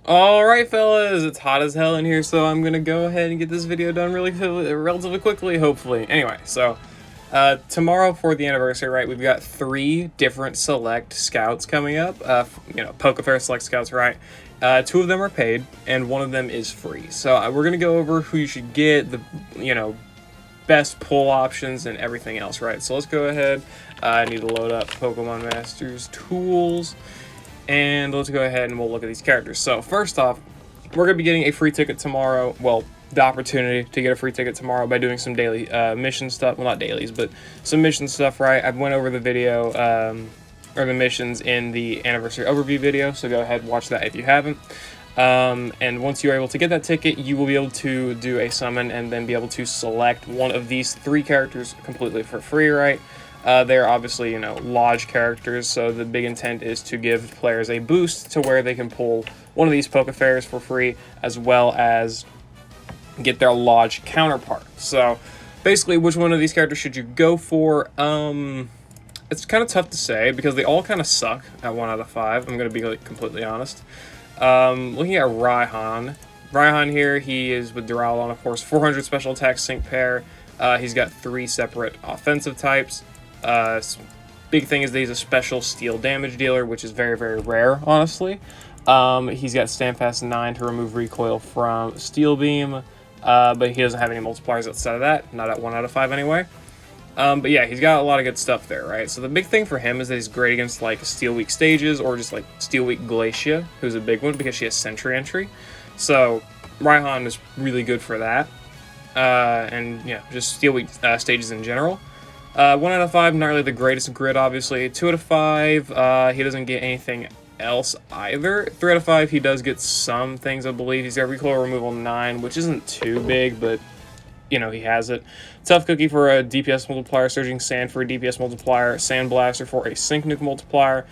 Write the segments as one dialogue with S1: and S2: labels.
S1: Alright fellas, it's hot as hell in here, so I'm gonna go ahead and get this video done relatively quickly, hopefully. Anyway, so tomorrow for the anniversary, right, we've got 3 different select scouts coming up, Pokefair select scouts, right? 2 of them are paid, and 1 of them is free. So we're gonna go over who you should get, the, best pull options and everything else, right? So let's go ahead. I need to load up Pokemon Masters tools. And let's go ahead and we'll look at these characters. So first off, we're going to be getting a free ticket tomorrow. Well, the opportunity to get a free ticket tomorrow by doing some daily mission stuff. Well, not dailies, but some mission stuff, right? I went over the video, or the missions in the anniversary overview video, so go ahead and watch that if you haven't. And once you're able to get that ticket, you will be able to do a summon and then be able to select one of these 3 characters completely for free, right? They're obviously, Lodge characters, so the big intent is to give players a boost to where they can pull one of these Pokefairs for free, as well as get their Lodge counterpart. So, basically, which one of these characters should you go for? It's kind of tough to say, because they all kind of suck at 1 out of 5, I'm going to be completely honest. Looking at Raihan here, he is with Duraludon, of course, 400 special attack sync pair. He's got 3 separate offensive types. Big thing is that he's a special steel damage dealer, which is very, very rare, honestly. He's got Standfast 9 to remove recoil from Steel Beam, but he doesn't have any multipliers outside of that, not at 1 out of 5 anyway. But yeah, he's got a lot of good stuff there, right? So the big thing for him is that he's great against, like, Steel Weak stages, or just, like, Steel Weak Glacia, who's a big one because she has Sentry entry. So Raihan is really good for that. And, yeah, just Steel Weak stages in general. 1 out of 5, not really the greatest grid, obviously. 2 out of 5, he doesn't get anything else either. 3 out of 5, he does get some things, I believe. He's got recoil removal 9, which isn't too big, but, he has it. Tough Cookie for a DPS multiplier, Surging Sand for a DPS multiplier, Sand Blaster for a Sync Nuke multiplier,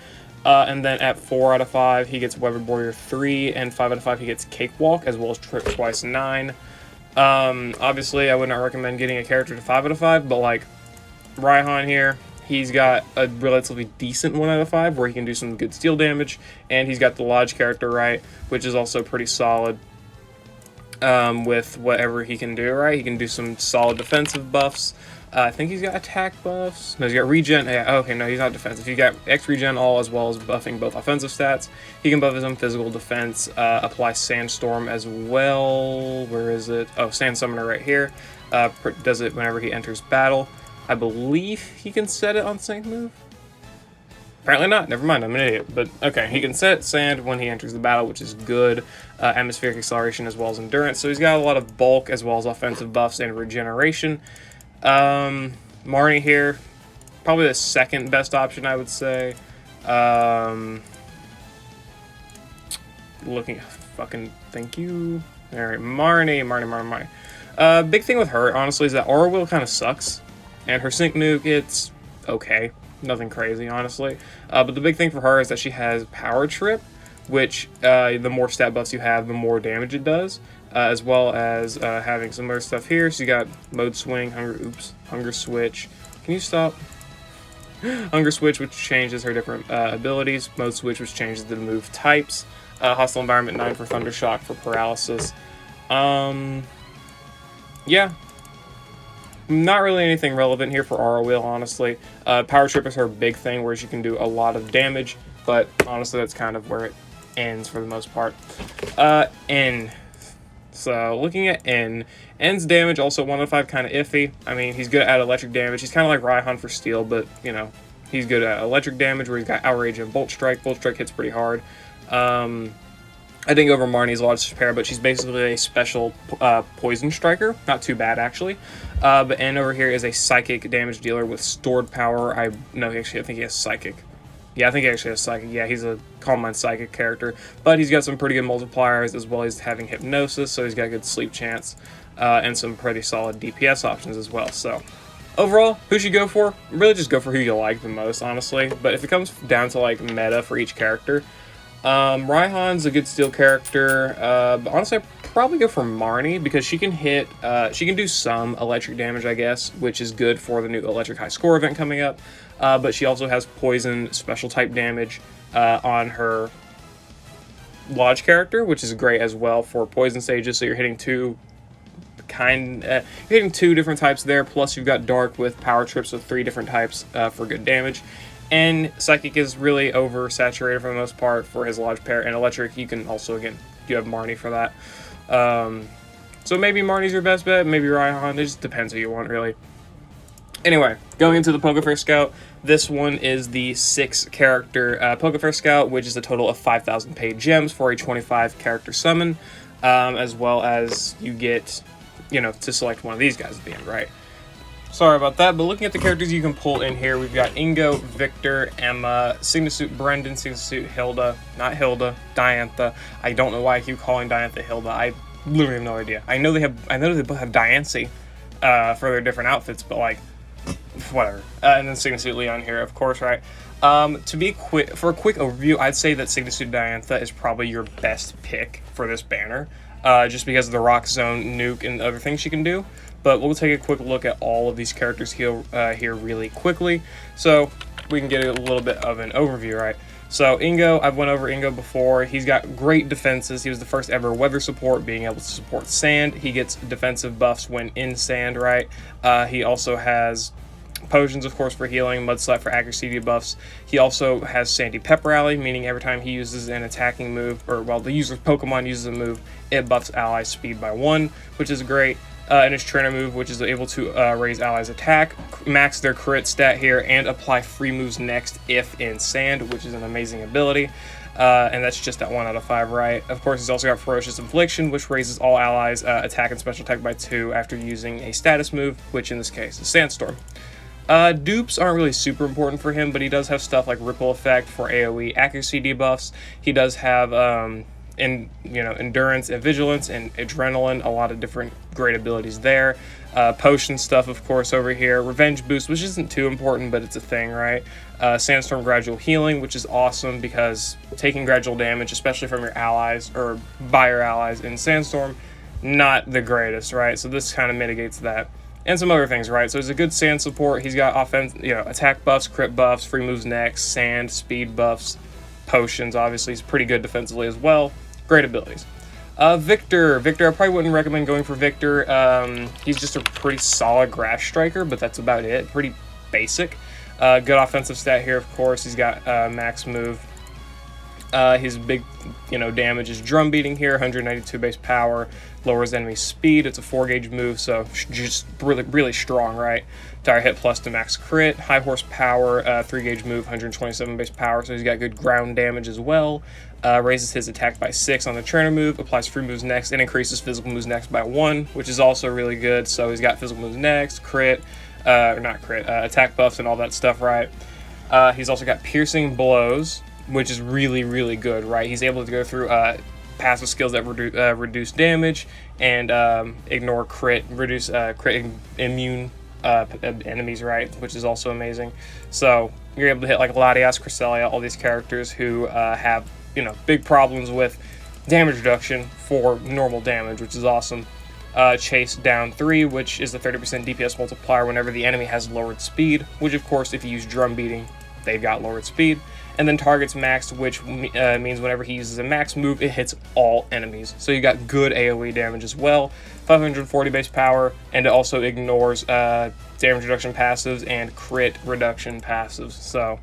S1: and then at 4 out of 5, he gets Weathered Warrior 3, and 5 out of 5, he gets Cakewalk, as well as Trip Twice 9. Obviously, I would not recommend getting a character to 5 out of 5, but, like, Raihan here, he's got a relatively decent 1 out of 5 where he can do some good steel damage, and he's got the Lodge character, right, which is also pretty solid with whatever he can do, right? He can do some solid defensive buffs. I think he's got attack buffs. No, he's got regen. Yeah, okay, no, he's not defensive. He's got X regen all, as well as buffing both offensive stats. He can buff his own physical defense, apply Sandstorm as well. Where is it? Oh, Sand Summoner right here. Does it whenever he enters battle. I believe he can set it on Sync move. Apparently not. Never mind. I'm an idiot. But okay, he can set Sand when he enters the battle, which is good. Atmospheric Acceleration as well as Endurance. So he's got a lot of bulk as well as offensive buffs and regeneration. Marnie here, probably the second best option, I would say. Thank you. All right, Marnie. Big thing with her, honestly, is that Aura Wheel kind of sucks. And her Sync Nuke, it's okay. Nothing crazy, honestly. But the big thing for her is that she has Power Trip, which the more stat buffs you have, the more damage it does. As well as having some other stuff here. So you got Mode Swing, Hunger Switch. Can you stop? Hunger Switch, which changes her different abilities. Mode Switch, which changes the move types. Hostile Environment 9 for Thunder Shock for paralysis. Yeah. Not really anything relevant here for Aura Wheel, honestly. Power Trip is her big thing, where she can do a lot of damage, but honestly, that's kind of where it ends for the most part. N. So, looking at N's damage, also 1 out of 5, kind of iffy. I mean, he's good at electric damage. He's kind of like Raihan for steel, but, he's good at electric damage, where he's got Outrage and Bolt Strike. Bolt Strike hits pretty hard. I think over Marnie's Lodge pair, but she's basically a special poison striker. Not too bad, actually. But N over here is a psychic damage dealer with stored power. I think he has psychic. Yeah, I think he actually has psychic. Yeah, he's a Calm Mind psychic character. But he's got some pretty good multipliers, as well as having hypnosis, so he's got good sleep chance. And some pretty solid DPS options as well. So, overall, who should you go for? Really just go for who you like the most, honestly. But if it comes down to, like, meta for each character, Raihan's a good steel character, but honestly, I'd probably go for Marnie, because she can do some electric damage, I guess, which is good for the new Electric High Score event coming up, but she also has poison special type damage, on her Lodge character, which is great as well for poison stages. So you're hitting you're hitting two different types there. Plus you've got Dark with power trips with 3 different types for good damage. And Psychic is really oversaturated for the most part for his Lodge pair. And Electric, you can also, again, you have Marnie for that. So maybe Marnie's your best bet, maybe Raihan. It just depends who you want, really. Anyway, going into the Pokefair Scout, this one is the 6-character Pokefair Scout, which is a total of 5,000 paid gems for a 25-character summon, as well as you get, to select one of these guys at the end, right? Sorry about that, but looking at the characters you can pull in here, we've got Ingo, Victor, Emma, Signasuit Brendan, Signasuit Hilda, not Hilda, Diantha. I don't know why I keep calling Diantha Hilda. I literally have no idea. I know they both have Diancie for their different outfits, but like, whatever. And then Signasuit Leon here, of course, right? For a quick overview, I'd say that Signasuit Diantha is probably your best pick for this banner, just because of the Rock Zone, Nuke, and other things she can do. But we'll take a quick look at all of these characters here really quickly, so we can get a little bit of an overview, right? So Ingo, I've went over Ingo before. He's got great defenses. He was the first ever weather support, being able to support sand. He gets defensive buffs when in sand, right? He also has potions, of course, for healing, Mudslap for accuracy debuffs. He also has Sandy Pep Rally, meaning every time he uses an attacking move, or while the user's Pokemon uses a move, it buffs allies' speed by 1, which is great. And his trainer move, which is able to raise allies' attack, max their crit stat here, and apply free moves next if in sand, which is an amazing ability. And that's just at 1 out of 5, right? Of course, he's also got Ferocious Infliction, which raises all allies' attack and special attack by 2 after using a status move, which in this case is Sandstorm. Dupes aren't really super important for him, but he does have stuff like Ripple Effect for AoE accuracy debuffs. He does have endurance and vigilance and adrenaline, a lot of different great abilities there. Potion stuff, of course, over here. Revenge boost, which isn't too important, but it's a thing, right? Sandstorm gradual healing, which is awesome because taking gradual damage, especially from your allies or by your allies in Sandstorm, not the greatest, right? So this kind of mitigates that. And some other things, right? So he's a good sand support. He's got attack buffs, crit buffs, free moves next, sand, speed buffs, potions. Obviously, he's pretty good defensively as well. Great abilities. Victor, I probably wouldn't recommend going for Victor. He's just a pretty solid grass striker, but that's about it. Pretty basic. Good offensive stat here, of course. He's got max move. His big, damage is drum beating here, 192 base power, lowers enemy speed. It's a 4-gauge move, so just really, really strong, right? Tire hit plus to max crit, high horsepower, 3-gauge move, 127 base power, so he's got good ground damage as well. Raises his attack by 6 on the trainer move, applies free moves next, and increases physical moves next by 1, which is also really good. So he's got physical moves next, crit, attack buffs and all that stuff, right? He's also got piercing blows, which is really, really good, right? He's able to go through passive skills that reduce damage and ignore crit, reduce crit immune enemies, right? Which is also amazing. So you're able to hit like Latias, Cresselia, all these characters who have, big problems with damage reduction for normal damage, which is awesome. Chase down 3, which is the 30% DPS multiplier whenever the enemy has lowered speed, which of course if you use drum beating, they've got lowered speed. And then targets maxed, which means whenever he uses a max move, it hits all enemies. So you got good AoE damage as well. 540 base power, and it also ignores damage reduction passives and crit reduction passives. So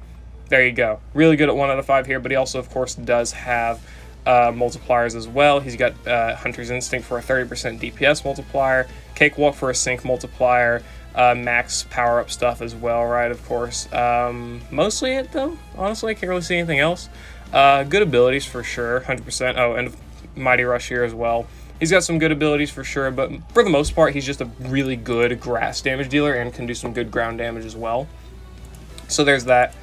S1: there you go. Really good at 1 out of 5 here, but he also, of course, does have multipliers as well. He's got Hunter's Instinct for a 30% DPS multiplier, Cakewalk for a sync multiplier, max power-up stuff as well, right, of course. Mostly it, though. Honestly, I can't really see anything else. Good abilities for sure, 100%. Oh, and Mighty Rush here as well. He's got some good abilities for sure, but for the most part, he's just a really good grass damage dealer and can do some good ground damage as well. So there's that.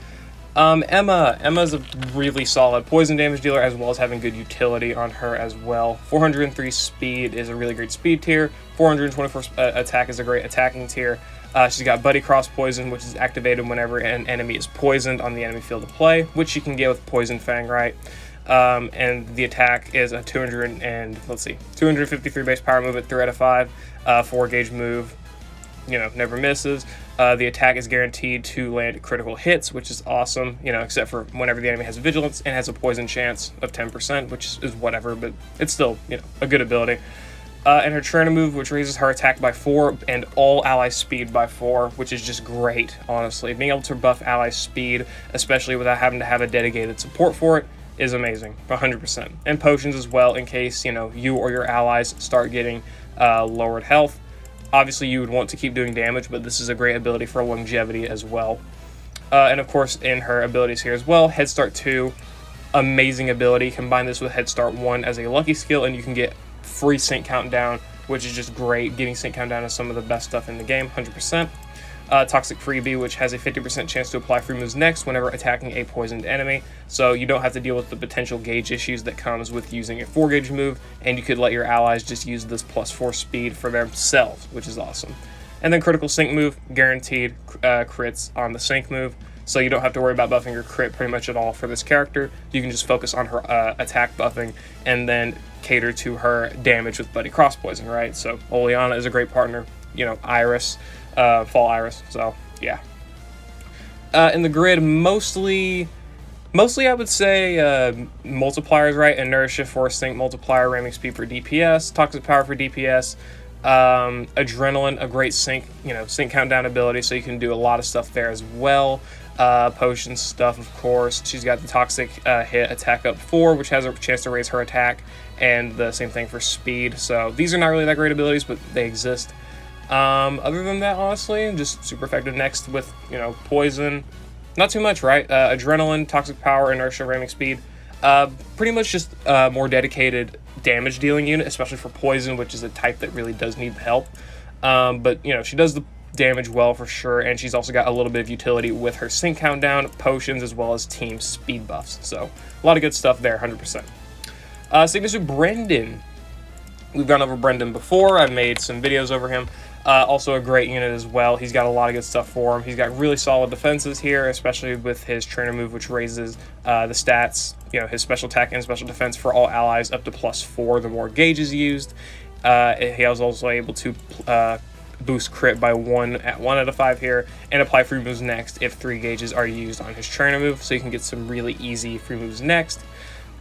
S1: Emma's a really solid poison damage dealer, as well as having good utility on her as well. 403 speed is a really great speed tier. 424 attack is a great attacking tier. She's got Buddy Cross Poison, which is activated whenever an enemy is poisoned on the enemy field of play, which you can get with Poison Fang, right? And the attack is a 253 base power move at 3 out of 5, 4-gauge move, never misses. The attack is guaranteed to land critical hits, which is awesome, you know, except for whenever the enemy has vigilance and has a poison chance of 10%, which is whatever, but it's still, you know, a good ability. And her trainer move, which raises her attack by 4 and all ally speed by 4, which is just great, honestly. Being able to buff ally speed, especially without having to have a dedicated support for it, is amazing, 100%. And potions as well, in case, you know, you or your allies start getting lowered health. Obviously, you would want to keep doing damage, but this is a great ability for longevity as well. And of course, in her abilities here as well, Head Start 2, amazing ability. Combine this with Head Start 1 as a lucky skill, and you can get free sync countdown, which is just great. Getting sync countdown is some of the best stuff in the game, 100%. Toxic Freebie, which has a 50% chance to apply free moves next whenever attacking a poisoned enemy, so you don't have to deal with the potential gauge issues that comes with using a 4 gauge move, and you could let your allies just use this +4 speed for themselves, which is awesome. And then critical sync move, guaranteed crits on the sync move, so you don't have to worry about buffing your crit pretty much at all for this character. You can just focus on her attack buffing and then cater to her damage with Buddy Cross Poison, right? So Oleana is a great partner, you know, Iris, Fall Iris, so yeah. In the grid, mostly I would say multipliers, right? Inertia, Force Sync, Multiplier, Ramming Speed for DPS, Toxic Power for DPS, Adrenaline, a great sync, you know, sync countdown ability, so you can do a lot of stuff there as well. Potion stuff, of course. She's got the Toxic hit attack up 4, which has a chance to raise her attack, and the same thing for speed. So these are not really that great abilities, but they exist. Other than that, honestly, just super effective. Next with, you know, poison, not too much, right? Adrenaline, Toxic Power, Inertia, Ramming Speed. Pretty much just a more dedicated damage dealing unit, especially for poison, which is a type that really does need help. But, you know, she does the damage well for sure, and she's also got a little bit of utility with her sync countdown, potions, as well as team speed buffs. So a lot of good stuff there, 100%. Signature Brendan. We've gone over Brendan before. I've made some videos over him. Also a great unit as well. He's got a lot of good stuff for him. He's got really solid defenses here, especially with his trainer move, which raises the stats, you know, his special attack and special defense for all allies up to +4 the more gauges used. He was also able to boost crit by 1 out of 5 here, and apply free moves next if 3 gauges are used on his trainer move, so you can get some really easy free moves next.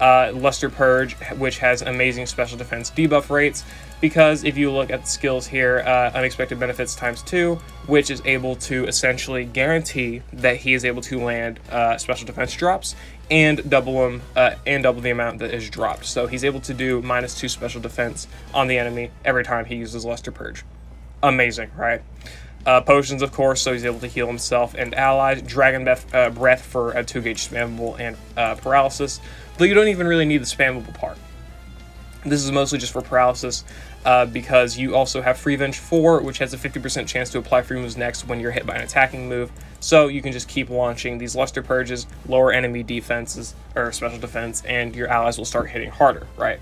S1: Luster Purge, which has amazing special defense debuff rates, because if you look at the skills here, Unexpected Benefits ×2, which is able to essentially guarantee that he is able to land special defense drops and double them, and double the amount that is dropped. So he's able to do -2 special defense on the enemy every time he uses Luster Purge. Amazing, right? Potions, of course, so he's able to heal himself and allies. Dragon Breath for a 2 gauge spammable and paralysis, though you don't even really need the spammable part. This is mostly just for paralysis, because you also have Free Venge 4, which has a 50% chance to apply free moves next when you're hit by an attacking move. So you can just keep launching these Luster Purges, lower enemy defenses or special defense, and your allies will start hitting harder, right?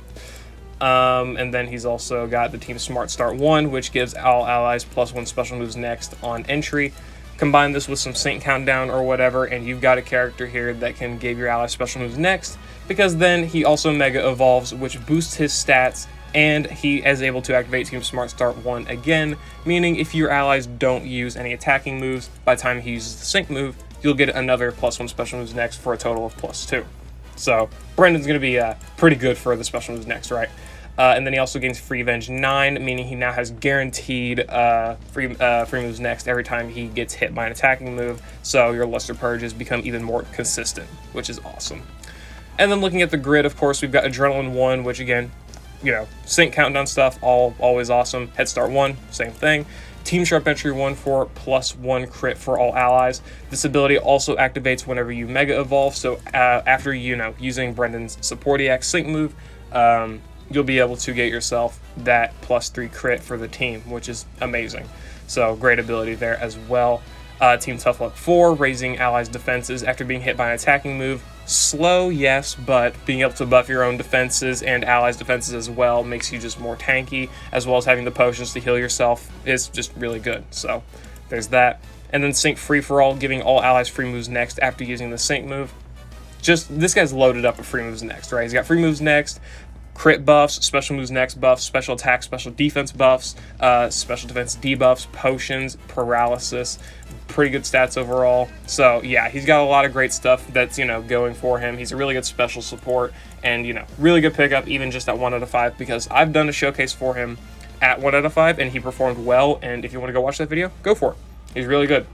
S1: And then he's also got the Team Smart Start 1, which gives all allies +1 special moves next on entry. Combine this with some sync countdown or whatever, and you've got a character here that can give your allies special moves next, because then he also Mega Evolves, which boosts his stats, and he is able to activate Team Smart Start 1 again, meaning if your allies don't use any attacking moves, by the time he uses the sync move, you'll get another +1 special moves next for a total of +2. So Brendan's going to be pretty good for the special moves next, right? And then he also gains Free Venge 9, meaning he now has guaranteed free moves next every time he gets hit by an attacking move, so your Luster Purges become even more consistent, which is awesome. And then looking at the grid, of course, we've got Adrenaline 1, which again, you know, sync countdown stuff, always awesome. Head Start 1, same thing. Team Sharp Entry 1 for +1 crit for all allies. This ability also activates whenever you Mega Evolve, so after, you know, using Brendan's Support EX sync move, you'll be able to get yourself that +3 crit for the team, which is amazing. So great ability there as well. Team Tough Luck 4, raising allies' defenses after being hit by an attacking move. Slow, yes, but being able to buff your own defenses and allies' defenses as well makes you just more tanky, as well as having the potions to heal yourself is just really good. So there's that. And then Sync Free for All, giving all allies free moves next after using the sync move. Just, this guy's loaded up with free moves next, right? He's got free moves next, crit buffs, special moves next buffs, special attack, special defense buffs, special defense debuffs, potions, paralysis. Pretty good stats overall. So yeah, he's got a lot of great stuff that's, you know, going for him. He's a really good special support and, you know, really good pickup even just at 1 out of 5, because I've done a showcase for him at 1 out of 5 and he performed well. And if you want to go watch that video, go for it. He's really good.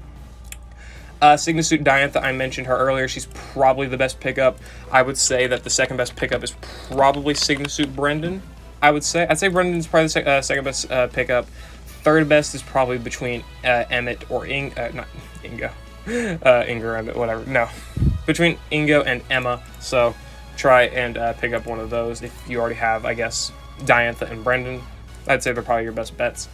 S1: Sigma Suit Diantha, I mentioned her earlier. She's probably the best pickup. I would say that the second best pickup is probably Sigma Suit Brendan. I'd say Brendan's probably the second best pickup. Third best is probably between Emmett or not Ingo. Ingo or Emmett, whatever. No. Between Ingo and Emma. So try and pick up one of those if you already have, I guess, Diantha and Brendan. I'd say they're probably your best bets.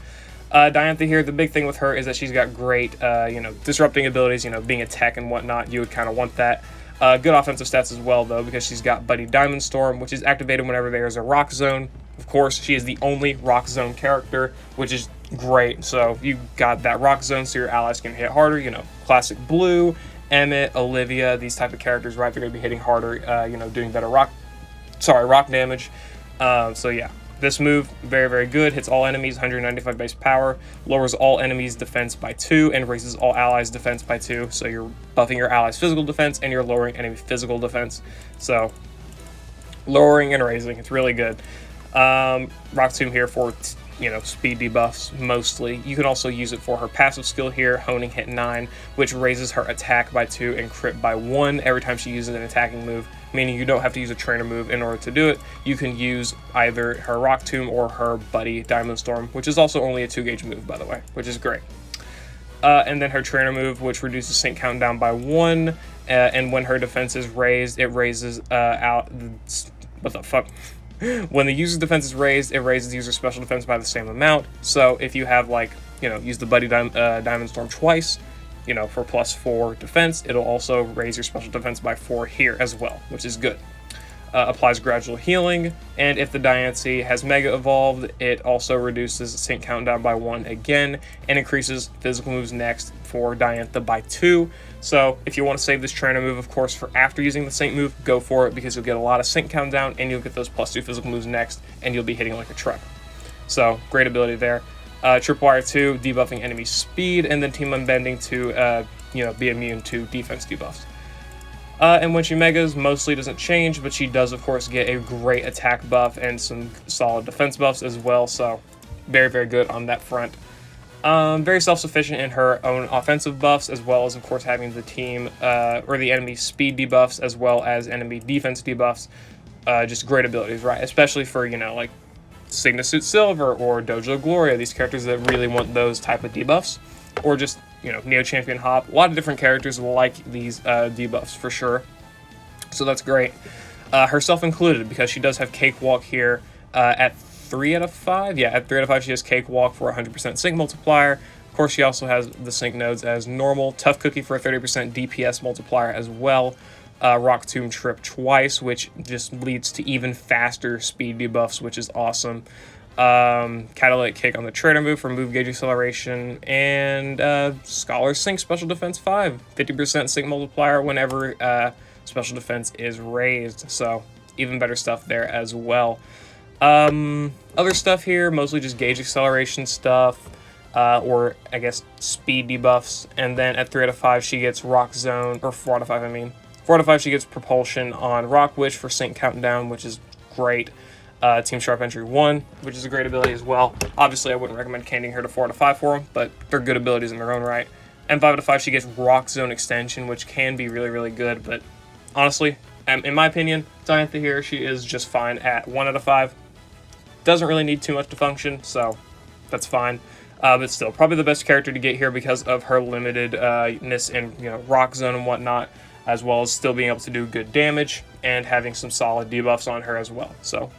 S1: Diantha here, the big thing with her is that she's got great, you know, disrupting abilities, you know, being a tech and whatnot. You would kind of want that. Good offensive stats as well, though, because she's got Buddy Diamond Storm, which is activated whenever there is a rock zone. Of course, she is the only rock zone character, which is great. So you got that rock zone so your allies can hit harder, you know, classic Blue, Emmett, Olivia, these type of characters, right? They're going to be hitting harder, you know, doing better rock damage. So yeah. This move, very, very good. Hits all enemies, 195 base power. Lowers all enemies' defense by 2 and raises all allies' defense by 2. So you're buffing your allies' physical defense and you're lowering enemy physical defense. So lowering and raising, it's really good. Rock Tomb here for, you know, speed debuffs mostly. You can also use it for her passive skill here, Honing Hit 9, which raises her attack by 2 and crit by 1 every time she uses an attacking move, meaning you don't have to use a trainer move in order to do it. You can use either her Rock Tomb or her Buddy Diamond Storm, which is also only a 2-gauge move, by the way, which is great. And then her trainer move, which reduces sync countdown by 1, and when her defense is raised, it raises what the fuck? When the user's defense is raised, it raises user special defense by the same amount. So if you have, like, you know, use the Buddy Diamond Storm twice, you know, for +4 defense, it'll also raise your special defense by 4 here as well, which is good. Applies gradual healing, and if the Diantha has Mega Evolved, it also reduces sync countdown by 1 again, and increases physical moves next for Diantha by 2. So if you want to save this trainer move, of course, for after using the sync move, go for it, because you'll get a lot of sync countdown, and you'll get those +2 physical moves next, and you'll be hitting like a truck. So great ability there. Tripwire 2, debuffing enemy speed, and then Team Unbending to, you know, be immune to defense debuffs. And when she megas, mostly doesn't change, but she does, of course, get a great attack buff and some solid defense buffs as well, so very, very good on that front. Very self-sufficient in her own offensive buffs, as well as, of course, having the team, or the enemy speed debuffs, as well as enemy defense debuffs. Just great abilities, right? Especially for, you know, like, Sigma Suit Silver or Dojo Gloria, these characters that really want those type of debuffs, or just, you know, Neo Champion Hop. A lot of different characters like these debuffs for sure, so that's great. Herself included, because she does have Cakewalk here at 3 out of 5. Yeah, at 3 out of 5 she has Cakewalk for 100% sync multiplier. Of course, she also has the sync nodes as normal, Tough Cookie for a 30% DPS multiplier as well. Rock Tomb Trip twice, which just leads to even faster speed debuffs, which is awesome. Catalytic Kick on the trainer move for move gauge acceleration, and Scholar Sync Special Defense 5, 50% sync multiplier whenever special defense is raised, so even better stuff there as well. Other stuff here, mostly just gauge acceleration stuff, or I guess speed debuffs, and then at 3 out of 5 she gets Rock Zone, or 4 out of 5 I mean. 4 out of 5 she gets Propulsion on Rock Wish for sync countdown, which is great. Team Sharp Entry 1, which is a great ability as well. Obviously, I wouldn't recommend candying her to 4 out of 5 for them, but they're good abilities in their own right. And 5 out of 5 she gets Rock Zone Extension, which can be really, really good, but honestly, in my opinion, Diantha here, she is just fine at 1 out of 5. Doesn't really need too much to function, so that's fine. But still, probably the best character to get here because of her limitedness in, you know, Rock Zone and whatnot, as well as still being able to do good damage and having some solid debuffs on her as well. So,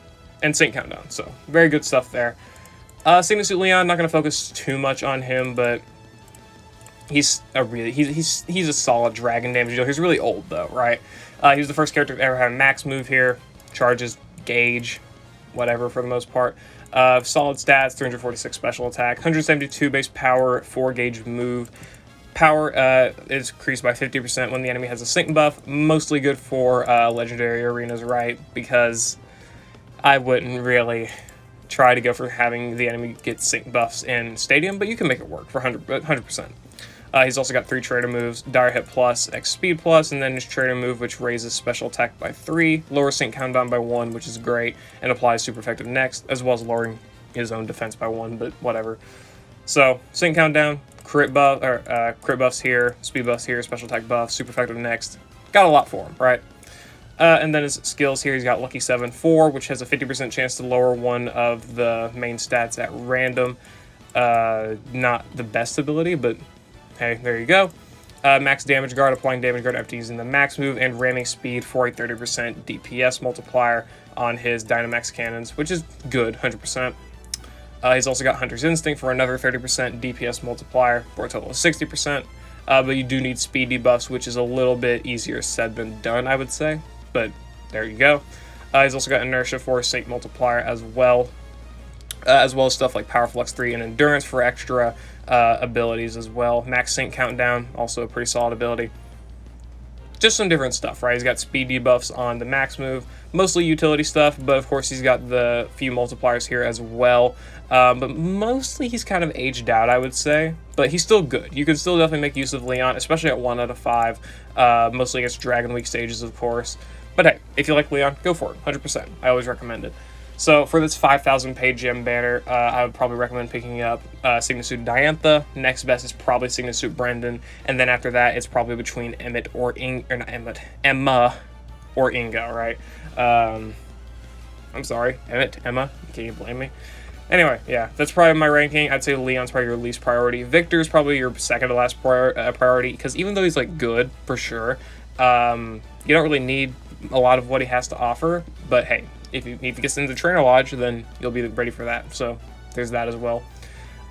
S1: and sync countdown. So, very good stuff there. Sigma Suit Leon, not going to focus too much on him, but he's a solid dragon damage dealer. He's really old though, right? He was the first character to ever have a max move here, charges, gauge, whatever for the most part. Solid stats, 346 special attack, 172 base power, 4 gauge move. Power is increased by 50% when the enemy has a sync buff. Mostly good for legendary arenas, right? Because I wouldn't really try to go for having the enemy get sync buffs in Stadium, but you can make it work for 100%. He's also got 3 trainer moves, Dire Hit Plus, X Speed Plus, and then his trainer move, which raises special attack by 3, lowers sync countdown by 1, which is great, and applies super effective next, as well as lowering his own defense by 1, but whatever. So, sync countdown, crit buffs here, speed buffs here, special attack buff, super effective next. Got a lot for him, right? And then his skills here, he's got Lucky 7-4, which has a 50% chance to lower one of the main stats at random. Not the best ability, but hey, there you go. Max damage guard, applying damage guard after using the max move, and ramming speed for a 30% DPS multiplier on his Dynamax cannons, which is good, 100%. He's also got Hunter's Instinct for another 30% DPS multiplier for a total of 60%. But you do need speed debuffs, which is a little bit easier said than done, I would say. But there you go. He's also got Inertia for a sync multiplier as well as stuff like Power Flux 3 and Endurance for extra abilities as well. Max Sync Countdown, also a pretty solid ability. Just some different stuff, right? He's got speed debuffs on the max move, mostly utility stuff, but of course he's got the few multipliers here as well. But mostly he's kind of aged out, I would say, but he's still good. You can still definitely make use of Leon, especially at 1 out of 5, mostly against Dragon Week stages, of course. But hey, if you like Leon, go for it, 100%. I always recommend it. So for this 5,000 page gem banner, I would probably recommend picking up Signasuit Diantha. Next best is probably Signasuit Brendan, and then after that, it's probably between Emma or Ingo, right? I'm sorry, Emma. Can you blame me? Anyway, yeah, that's probably my ranking. I'd say Leon's probably your least priority. Victor's probably your second to last priority, because even though he's like good for sure, you don't really need a lot of what he has to offer. But hey, if he gets into Trainer Lodge, then you'll be ready for that. So there's that as well.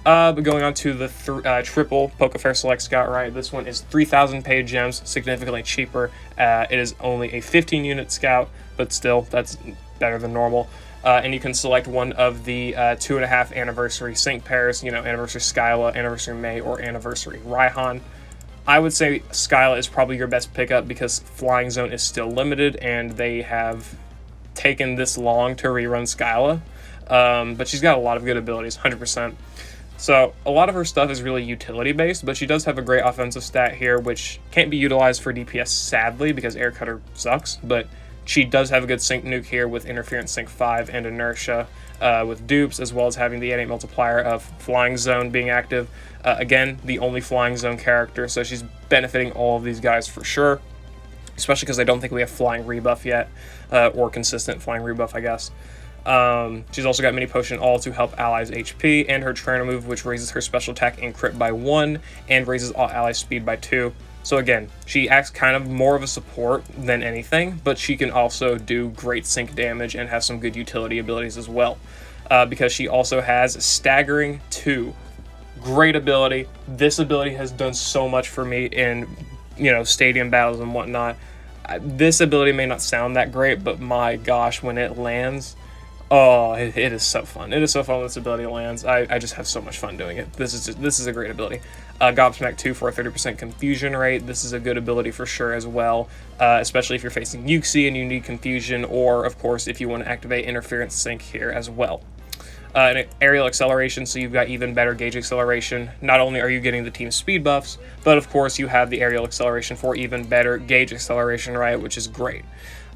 S1: But going on to the triple Pokefair Select Scout, right? This one is 3,000 paid gems, significantly cheaper. It is only a 15-unit scout, but still, that's better than normal. And you can select one of the 2.5 anniversary sync pairs, you know, Anniversary Skyla, Anniversary May, or Anniversary Raihan. I would say Skyla is probably your best pickup because Flying Zone is still limited, and they have taken this long to rerun Skyla. But she's got a lot of good abilities, 100%. So a lot of her stuff is really utility based, but she does have a great offensive stat here, which can't be utilized for DPS sadly because Air Cutter sucks, but she does have a good sync nuke here with Interference Sync 5 and Inertia with dupes, as well as having the innate multiplier of Flying Zone being active. Again, the only Flying Zone character, so she's benefiting all of these guys for sure, especially because I don't think we have Flying Rebuff yet, or consistent Flying Rebuff, I guess. She's also got Mini Potion all to help allies HP, and her trainer move, which raises her special attack and crit by 1 and raises all allies speed by 2. So again, she acts kind of more of a support than anything, but she can also do great sync damage and has some good utility abilities as well, because she also has Staggering 2. Great ability. This ability has done so much for me in, you know, stadium battles and whatnot. This ability may not sound that great, but my gosh, when it lands, oh, it is so fun. It is so fun when this ability lands. I just have so much fun doing it. This is a great ability. Gobsmack 2 for a 30% confusion rate. This is a good ability for sure as well, especially if you're facing Uxie and you need confusion, or of course if you want to activate Interference Sync here as well. An aerial acceleration, so you've got even better gauge acceleration. Not only are you getting the team speed buffs, but of course you have the aerial acceleration for even better gauge acceleration, right, which is great.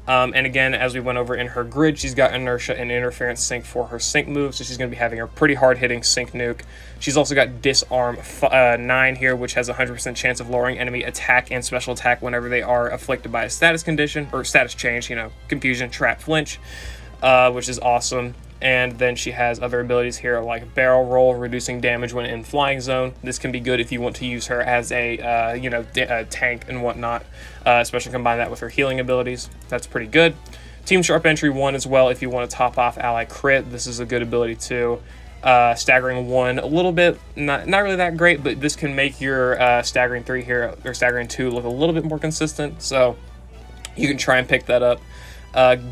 S1: And again, as we went over in her grid, she's got Inertia and Interference Sync for her sync move, so she's going to be having a pretty hard-hitting sync nuke. She's also got Disarm 9 here, which has a 100% chance of lowering enemy attack and special attack whenever they are afflicted by a status condition, or status change, you know, confusion, trap, flinch, which is awesome. And then she has other abilities here like Barrel Roll, reducing damage when in Flying Zone. This can be good if you want to use her as a, you know, tank and whatnot, especially combine that with her healing abilities. That's pretty good. Team Sharp Entry 1 as well if you want to top off Ally Crit. This is a good ability too. Staggering 1, a little bit, not really that great, but this can make your Staggering 3 here, or Staggering 2 look a little bit more consistent, so you can try and pick that up.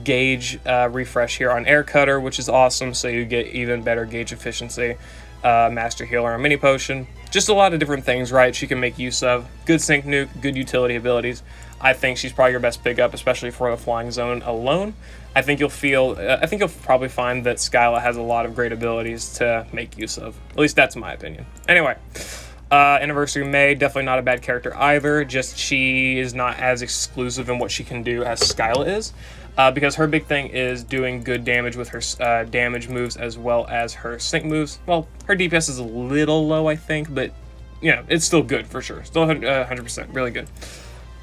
S1: Gauge refresh here on Air Cutter, which is awesome, so you get even better gauge efficiency. Master Healer on Mini Potion. Just a lot of different things, right, she can make use of. Good sync nuke, good utility abilities. I think she's probably your best pickup, especially for the flying zone alone. I think you'll probably find that Skyla has a lot of great abilities to make use of. At least that's my opinion. Anyway, Anniversary May, definitely not a bad character either, just she is not as exclusive in what she can do as Skyla is, because her big thing is doing good damage with her damage moves as well as her sync moves. Well, her DPS is a little low, I think, but, you know, it's still good for sure. Still 100%, really good.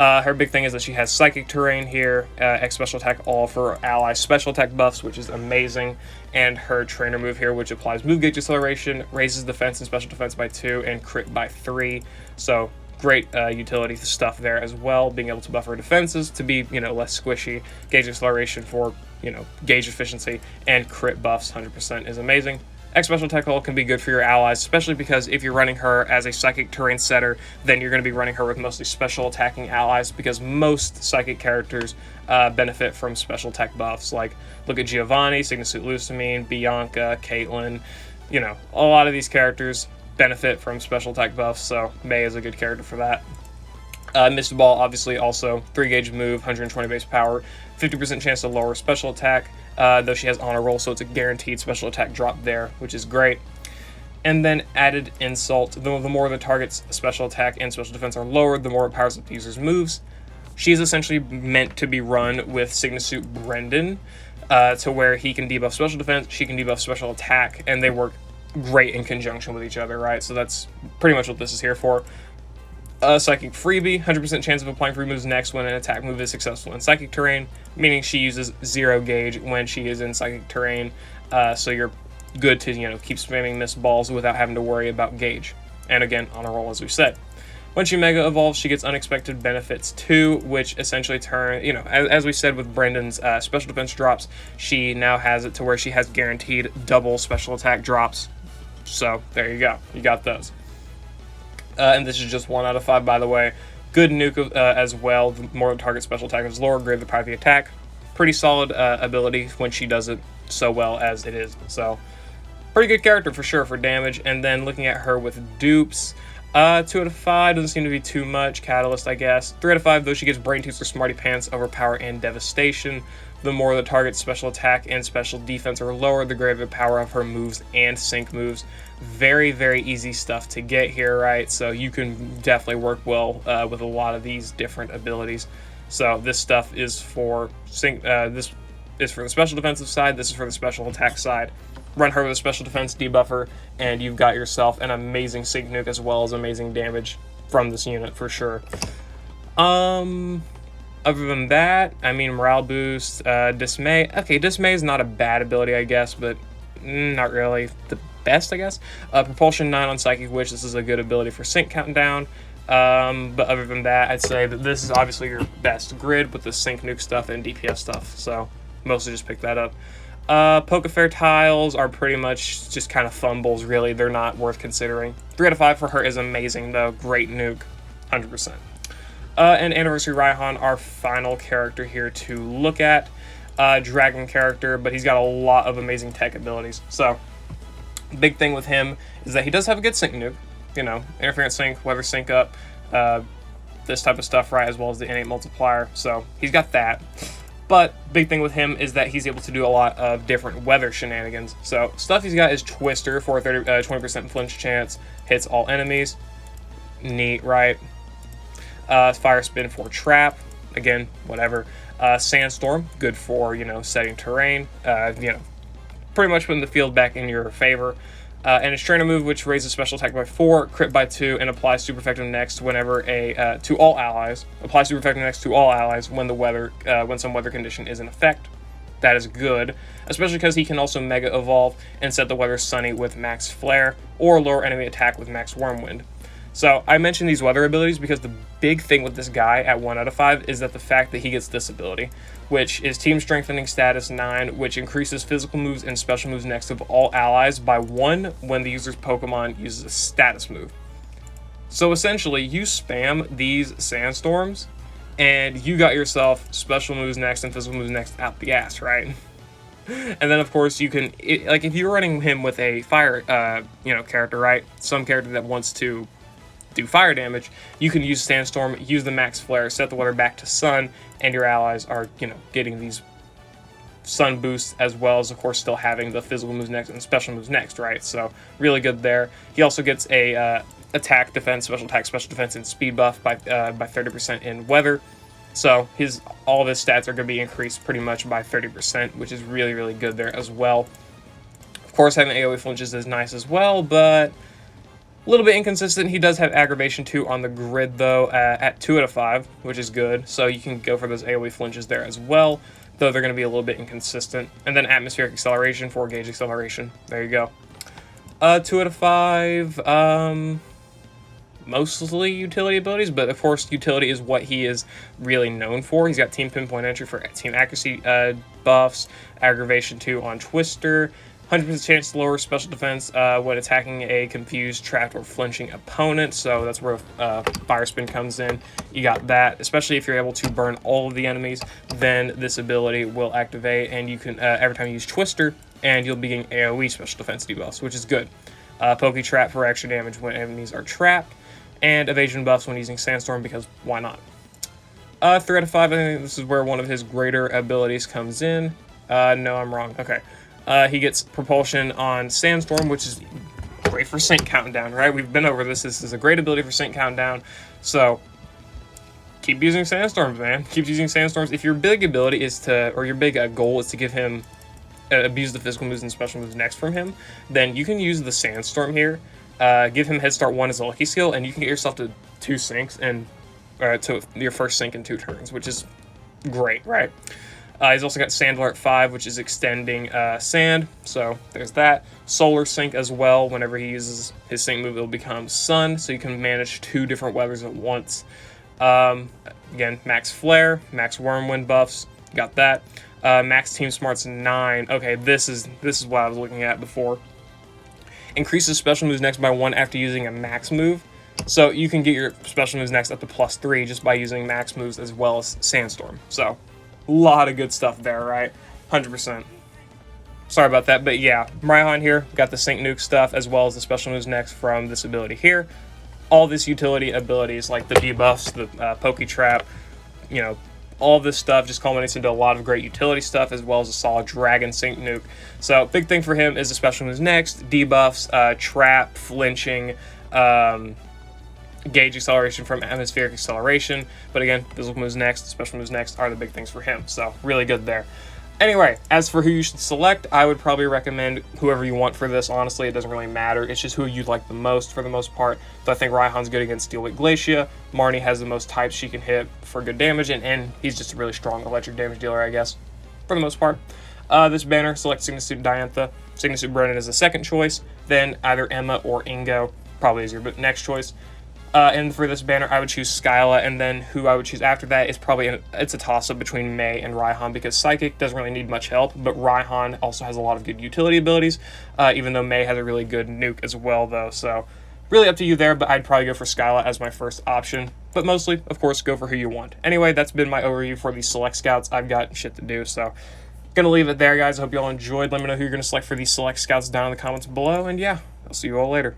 S1: Her big thing is that she has Psychic Terrain here, X Special Attack all for ally special attack buffs, which is amazing, and her Trainer move here, which applies move gauge acceleration, raises defense and special defense by 2, and crit by 3. So great utility stuff there as well, being able to buff her defenses to be, you know, less squishy, gauge acceleration for, you know, gauge efficiency, and crit buffs 100% is amazing. X Special Attack Hole can be good for your allies, especially because if you're running her as a Psychic Terrain setter, then you're going to be running her with mostly special attacking allies, because most Psychic characters benefit from special attack buffs. Like, look at Giovanni, Signasuit Lusamine, Bianca, Caitlyn. You know, a lot of these characters benefit from special attack buffs, so May is a good character for that. Mist Ball, obviously, also 3 gauge move, 120 base power, 50% chance to lower special attack, though she has Honor Roll, so it's a guaranteed special attack drop there, which is great. And then added Insult, the more the target's special attack and special defense are lowered, the more it powers up the user's moves. She is essentially meant to be run with Signasuit Brendan, to where he can debuff special defense, she can debuff special attack, and they work great in conjunction with each other, right? So that's pretty much what this is here for. Psychic Freebie, 100% chance of applying free moves next when an attack move is successful in Psychic Terrain, meaning she uses 0 gauge when she is in Psychic Terrain, so you're good to, you know, keep spamming Mist Balls without having to worry about gauge. And again, on a roll, as we said. When she Mega Evolves, she gets Unexpected Benefits too, which essentially turn, you know, as we said with Brendan's special defense drops, she now has it to where she has guaranteed double special attack drops. So, there you go. You got those. And this is just 1 out of 5, by the way. Good nuke as well. The more the target special attack is lower, greater the power of the attack. Pretty solid ability when she does it so well as it is. So, pretty good character for sure for damage. And then looking at her with dupes, 2 out of 5 doesn't seem to be too much. Catalyst, I guess. 3 out of 5, though, she gets Brain Teeth or Smarty Pants, Overpower, and Devastation. The more the target's special attack and special defense are lower, the greater the power of her moves and sync moves. Very, very easy stuff to get here, right? So you can definitely work well with a lot of these different abilities. So this stuff is for this is for the special defensive side. This is for the special attack side. Run her with a special defense debuffer, and you've got yourself an amazing sync nuke as well as amazing damage from this unit for sure. Other than that, I mean, morale boost, Dismay. Okay, Dismay is not a bad ability, I guess, but not really the best, I guess. Propulsion 9 on Psychic Witch. This is a good ability for sync countdown. But other than that, I'd say that this is obviously your best grid with the sync nuke stuff and DPS stuff. So mostly just pick that up. Pokefair tiles are pretty much just kind of fumbles, really. They're not worth considering. 3 out of 5 for her is amazing, though. Great nuke, 100%. And Anniversary Raihan, our final character here to look at. Dragon character, but he's got a lot of amazing tech abilities. So, big thing with him is that he does have a good sync nuke. You know, interference sync, weather sync up, this type of stuff, right, as well as the innate multiplier. So, he's got that. But big thing with him is that he's able to do a lot of different weather shenanigans. So, stuff he's got is Twister for a 20% flinch chance, hits all enemies. Neat, right? Fire Spin for Trap, again, whatever. Sandstorm, good for, you know, setting terrain, you know, pretty much putting the field back in your favor. And his Trainer move, which raises special attack by 4, crit by 2, and applies super effective next whenever to all allies. Applies super effective next to all allies when when some weather condition is in effect. That is good, especially because he can also Mega Evolve and set the weather sunny with Max Flare, or lower enemy attack with Max Wormwind. So I mentioned these weather abilities because the big thing with this guy at 1 out of 5 is that the fact that he gets this ability, which is Team Strengthening Status 9, which increases physical moves and special moves next of all allies by 1 when the user's Pokemon uses a status move. So essentially, you spam these Sandstorms, and you got yourself special moves next and physical moves next out the ass, right? And then, of course, you can, like, if you're running him with a fire, you know, character, right? Some character that wants to do fire damage, you can use Sandstorm, use the max flare, set the weather back to sun, and your allies are, you know, getting these sun boosts, as well as, of course, still having the physical moves next and special moves next, right? So really good there. He also gets a attack, defense, special defense, and speed buff by 30% in weather. So all of his stats are going to be increased pretty much by 30%, which is really, really good there as well. Of course, having AoE flinches is nice as well, but a little bit inconsistent. He does have aggravation 2 on the grid, though, at 2 out of 5, which is good. So you can go for those AoE flinches there as well, though they're going to be a little bit inconsistent. And then atmospheric acceleration, 4 gauge acceleration. There you go. 2 out of 5, mostly utility abilities, but of course utility is what he is really known for. He's got team pinpoint entry for team accuracy buffs, aggravation 2 on Twister, 100% chance to lower special defense when attacking a confused, trapped, or flinching opponent. So that's where Fire Spin comes in. You got that, especially if you're able to burn all of the enemies, then this ability will activate, and you can every time you use Twister, and you'll be getting AoE special defense debuffs, which is good. Poke Trap for extra damage when enemies are trapped, and evasion buffs when using Sandstorm, because why not? 3 out of 5, I think this is where one of his greater abilities comes in. No, I'm wrong. Okay. He gets propulsion on Sandstorm, which is great for sync countdown, right? We've been over this. This is a great ability for sync countdown. So keep using Sandstorms, man. Keep using Sandstorms. If your big ability is to, or your big goal is to give him, abuse the physical moves and special moves next from him, then you can use the Sandstorm here. Give him Head Start 1 as a lucky skill, and you can get yourself to 2 syncs, and to your first sync in 2 turns, which is great, right? He's also got Sand Alert 5, which is extending sand, so there's that. Solar Sync as well. Whenever he uses his sync move, it'll become sun, so you can manage 2 different weathers at once. Again, Max Flare, Max Whirlwind buffs, got that. Max Team Smarts 9. Okay, this is what I was looking at before. Increases special moves next by 1 after using a max move. So you can get your special moves next up to +3 just by using max moves as well as Sandstorm. So a lot of good stuff there, right? 100%. Sorry about that, but yeah, Raihan here got the Sync Nuke stuff as well as the special moves next from this ability here. All this utility abilities like the debuffs, the Poke Trap, you know, all this stuff just culminates into a lot of great utility stuff as well as a solid Dragon Sync Nuke. So big thing for him is the special moves next, debuffs, trap, flinching, gauge acceleration from atmospheric acceleration. But again, physical moves next, special moves next are the big things for him. So really good there. Anyway, as for who you should select, I would probably recommend whoever you want for this. Honestly, it doesn't really matter. It's just who you like the most for the most part. So I think Raihan's good against Steel Wing Glacia. Marnie has the most types she can hit for good damage, and he's just a really strong electric damage dealer, I guess, for the most part. This banner, select Signature Diantha. Signature Brennan is the second choice. Then either Emma or Ingo, probably easier, but next choice. And for this banner, I would choose Skyla, and then who I would choose after that is probably it's a toss-up between May and Raihan, because Psychic doesn't really need much help, but Raihan also has a lot of good utility abilities, even though May has a really good nuke as well, though. So really up to you there, but I'd probably go for Skyla as my first option. But mostly, of course, go for who you want. Anyway, that's been my overview for these Select Scouts. I've got shit to do, so gonna leave it there, guys. I hope you all enjoyed. Let me know who you're gonna select for these Select Scouts down in the comments below, and yeah, I'll see you all later.